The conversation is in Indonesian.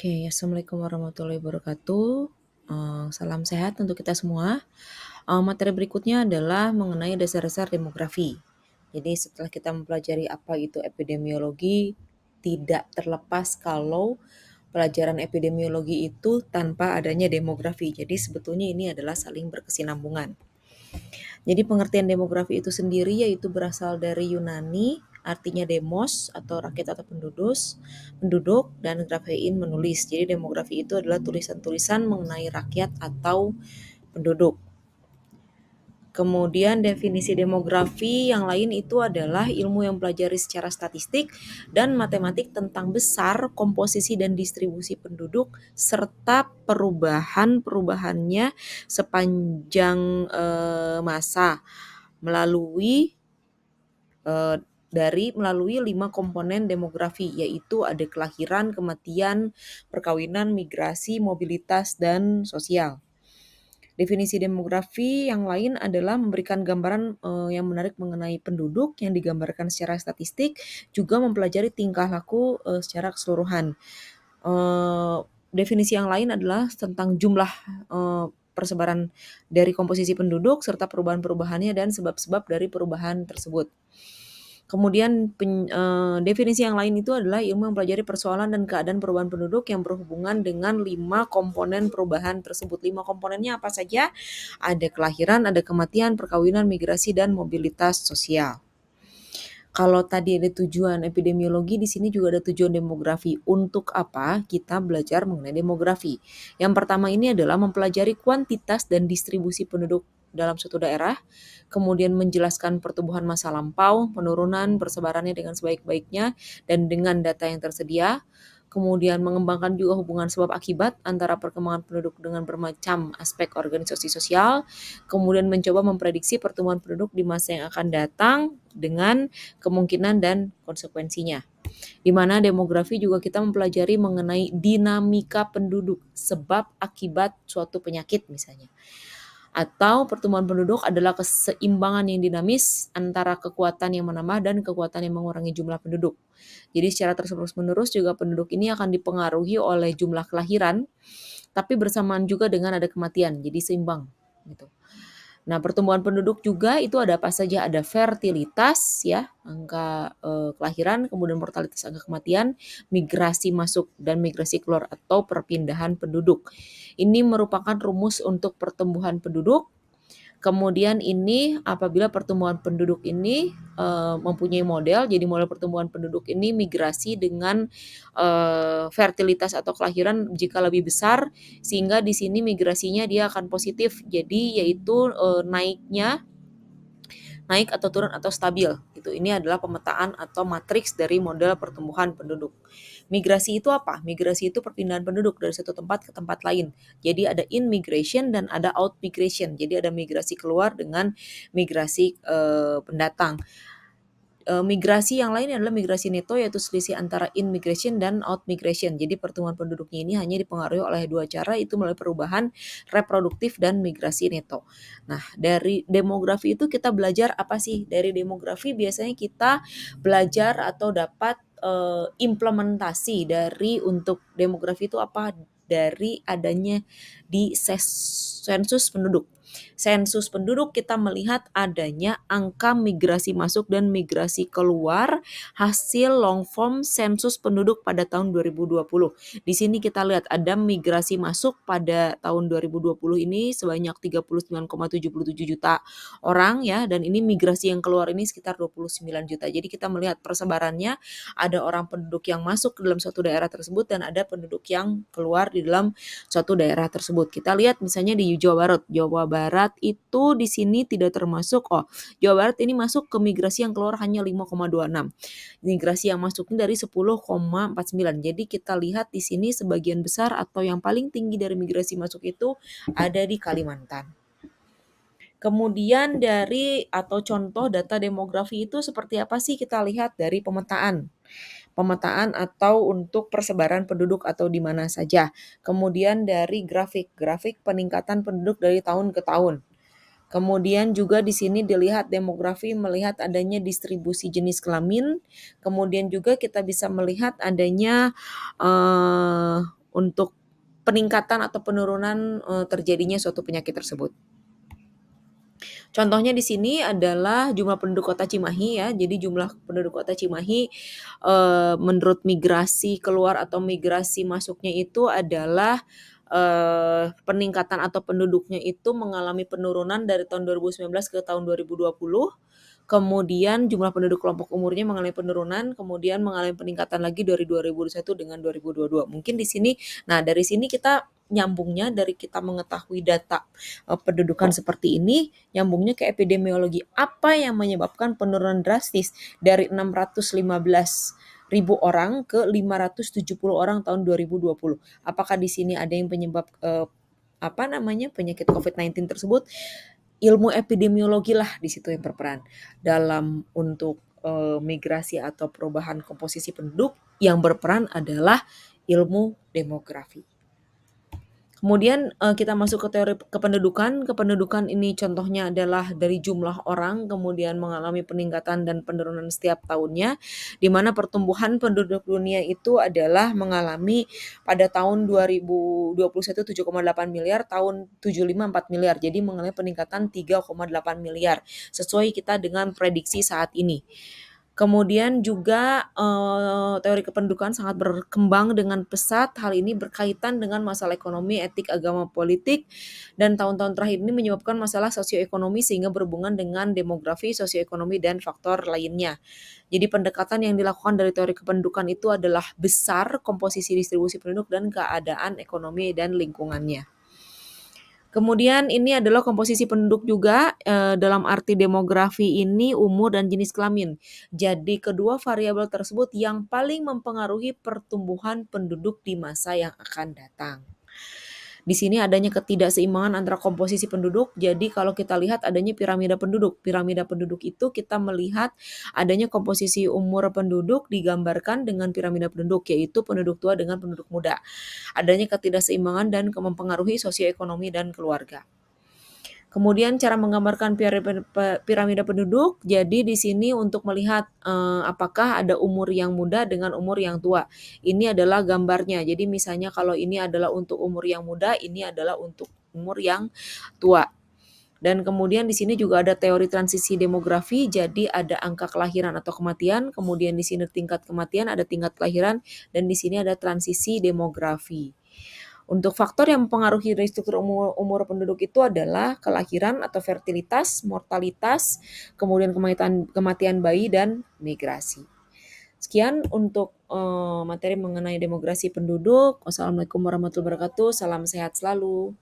Oke, assalamualaikum warahmatullahi wabarakatuh. Salam sehat untuk kita semua. Materi berikutnya adalah mengenai dasar-dasar demografi. Jadi setelah kita mempelajari apa itu epidemiologi, tidak terlepas kalau pelajaran epidemiologi itu tanpa adanya demografi. Jadi sebetulnya ini adalah saling berkesinambungan. Jadi pengertian demografi itu sendiri yaitu berasal dari Yunani, artinya demos atau rakyat atau penduduk dan grafein menulis. Jadi demografi itu adalah tulisan-tulisan mengenai rakyat atau penduduk. Kemudian definisi demografi yang lain itu adalah ilmu yang mempelajari secara statistik dan matematik tentang besar, komposisi dan distribusi penduduk serta perubahan-perubahannya sepanjang masa melalui melalui 5 komponen demografi, yaitu ada kelahiran, kematian, perkawinan, migrasi, mobilitas, dan sosial. Definisi demografi yang lain adalah memberikan gambaran yang menarik mengenai penduduk yang digambarkan secara statistik, juga mempelajari tingkah laku secara keseluruhan. Definisi yang lain adalah tentang jumlah persebaran dari komposisi penduduk serta perubahan-perubahannya dan sebab-sebab dari perubahan tersebut. Kemudian definisi yang lain itu adalah ilmu mempelajari persoalan dan keadaan perubahan penduduk yang berhubungan dengan 5 komponen perubahan tersebut. 5 komponennya apa saja? Ada kelahiran, ada kematian, perkawinan, migrasi, dan mobilitas sosial. Kalau tadi ada tujuan epidemiologi, di sini juga ada tujuan demografi. Untuk apa kita belajar mengenai demografi? Yang pertama ini adalah mempelajari kuantitas dan distribusi penduduk dalam suatu daerah, kemudian menjelaskan pertumbuhan masa lampau, penurunan, persebarannya dengan sebaik-baiknya, dan dengan data yang tersedia. Kemudian mengembangkan juga hubungan sebab akibat antara perkembangan penduduk dengan bermacam aspek organisasi sosial, kemudian mencoba memprediksi pertumbuhan penduduk di masa yang akan datang dengan kemungkinan dan konsekuensinya. Di mana demografi juga kita mempelajari mengenai dinamika penduduk, sebab akibat suatu penyakit misalnya. Atau pertumbuhan penduduk adalah keseimbangan yang dinamis antara kekuatan yang menambah dan kekuatan yang mengurangi jumlah penduduk. Jadi secara terus-menerus juga penduduk ini akan dipengaruhi oleh jumlah kelahiran, tapi bersamaan juga dengan ada kematian, jadi seimbang gitu. Nah, pertumbuhan penduduk juga itu ada apa saja? Ada fertilitas ya, angka kelahiran, kemudian mortalitas angka kematian, migrasi masuk dan migrasi keluar atau perpindahan penduduk. Ini merupakan rumus untuk pertumbuhan penduduk. Kemudian ini apabila pertumbuhan penduduk ini mempunyai model, jadi model pertumbuhan penduduk ini migrasi dengan fertilitas atau kelahiran jika lebih besar, sehingga di sini migrasinya dia akan positif. Jadi yaitu naik atau turun atau stabil gitu. Ini adalah pemetaan atau matriks dari model pertumbuhan penduduk. Migrasi itu apa? Migrasi itu perpindahan penduduk dari satu tempat ke tempat lain. Jadi ada in migration dan ada out migration. Jadi ada migrasi keluar dengan migrasi pendatang. Migrasi yang lain adalah migrasi neto, yaitu selisih antara in migration dan out migration. Jadi pertumbuhan penduduknya ini hanya dipengaruhi oleh dua cara, itu melalui perubahan reproduktif dan migrasi neto. Nah, dari demografi itu kita belajar apa sih? Dari demografi biasanya kita belajar atau dapat implementasi dari untuk demografi itu apa? Dari adanya di sensus penduduk. Sensus penduduk kita melihat adanya angka migrasi masuk dan migrasi keluar hasil long form sensus penduduk pada tahun 2020. Di sini kita lihat ada migrasi masuk pada tahun 2020 ini sebanyak 39,77 juta orang ya, dan ini migrasi yang keluar ini sekitar 29 juta. Jadi kita melihat persebarannya, ada orang penduduk yang masuk ke dalam suatu daerah tersebut dan ada penduduk yang keluar di dalam suatu daerah tersebut. Kita lihat misalnya di Jawa Barat. Jawa Barat itu di sini tidak termasuk, Jawa Barat ini masuk ke migrasi yang keluar hanya 5,26. Migrasi yang masuk dari 10,49. Jadi kita lihat di sini sebagian besar atau yang paling tinggi dari migrasi masuk itu ada di Kalimantan. Kemudian dari atau contoh data demografi itu seperti apa sih? Kita lihat dari pemetaan. Pemetaan atau untuk persebaran penduduk atau di mana saja. Kemudian dari grafik peningkatan penduduk dari tahun ke tahun. Kemudian juga di sini dilihat demografi melihat adanya distribusi jenis kelamin. Kemudian juga kita bisa melihat adanya untuk peningkatan atau penurunan, terjadinya suatu penyakit tersebut. Contohnya di sini adalah jumlah penduduk kota Cimahi ya. Jadi jumlah penduduk kota Cimahi, menurut migrasi keluar atau migrasi masuknya itu adalah, peningkatan atau penduduknya itu mengalami penurunan dari tahun 2019 ke tahun 2020. Kemudian jumlah penduduk kelompok umurnya mengalami penurunan, kemudian mengalami peningkatan lagi dari 2021 dengan 2022. Mungkin di sini, nah dari sini kita nyambungnya dari kita mengetahui data pendudukan seperti ini, nyambungnya ke epidemiologi. Apa yang menyebabkan penurunan drastis dari 615.000 orang ke 570 orang tahun 2020? Apakah di sini ada yang penyebab penyakit COVID-19 tersebut? Ilmu epidemiologi lah di situ yang berperan dalam untuk migrasi atau perubahan komposisi penduduk. Yang berperan adalah ilmu demografi. Kemudian, kita masuk ke teori kependudukan. Kependudukan ini contohnya adalah dari jumlah orang, kemudian mengalami peningkatan dan penurunan setiap tahunnya, di mana pertumbuhan penduduk dunia itu adalah mengalami pada tahun 2021 7,8 miliar, tahun 75 4 miliar. Jadi mengalami peningkatan 3,8 miliar, sesuai kita dengan prediksi saat ini. Kemudian juga, teori kependudukan sangat berkembang dengan pesat. Hal ini berkaitan dengan masalah ekonomi, etik, agama, politik, dan tahun-tahun terakhir ini menyebabkan masalah sosioekonomi sehingga berhubungan dengan demografi, sosioekonomi, dan faktor lainnya. Jadi pendekatan yang dilakukan dari teori kependudukan itu adalah besar komposisi distribusi penduduk dan keadaan ekonomi dan lingkungannya. Kemudian ini adalah komposisi penduduk juga, dalam arti demografi ini umur dan jenis kelamin. Jadi kedua variabel tersebut yang paling mempengaruhi pertumbuhan penduduk di masa yang akan datang. Di sini adanya ketidakseimbangan antara komposisi penduduk, jadi kalau kita lihat adanya piramida penduduk. Piramida penduduk itu kita melihat adanya komposisi umur penduduk digambarkan dengan piramida penduduk, yaitu penduduk tua dengan penduduk muda. Adanya ketidakseimbangan dan mempengaruhi sosioekonomi dan keluarga. Kemudian cara menggambarkan piramida penduduk, jadi di sini untuk melihat apakah ada umur yang muda dengan umur yang tua. Ini adalah gambarnya. Jadi misalnya kalau ini adalah untuk umur yang muda, ini adalah untuk umur yang tua. Dan kemudian di sini juga ada teori transisi demografi, jadi ada angka kelahiran atau kematian, kemudian di sini tingkat kematian, ada tingkat kelahiran, dan di sini ada transisi demografi. Untuk faktor yang mempengaruhi struktur umur penduduk itu adalah kelahiran atau fertilitas, mortalitas, kemudian kematian bayi, dan migrasi. Sekian untuk materi mengenai demografi penduduk. Wassalamualaikum warahmatullahi wabarakatuh. Salam sehat selalu.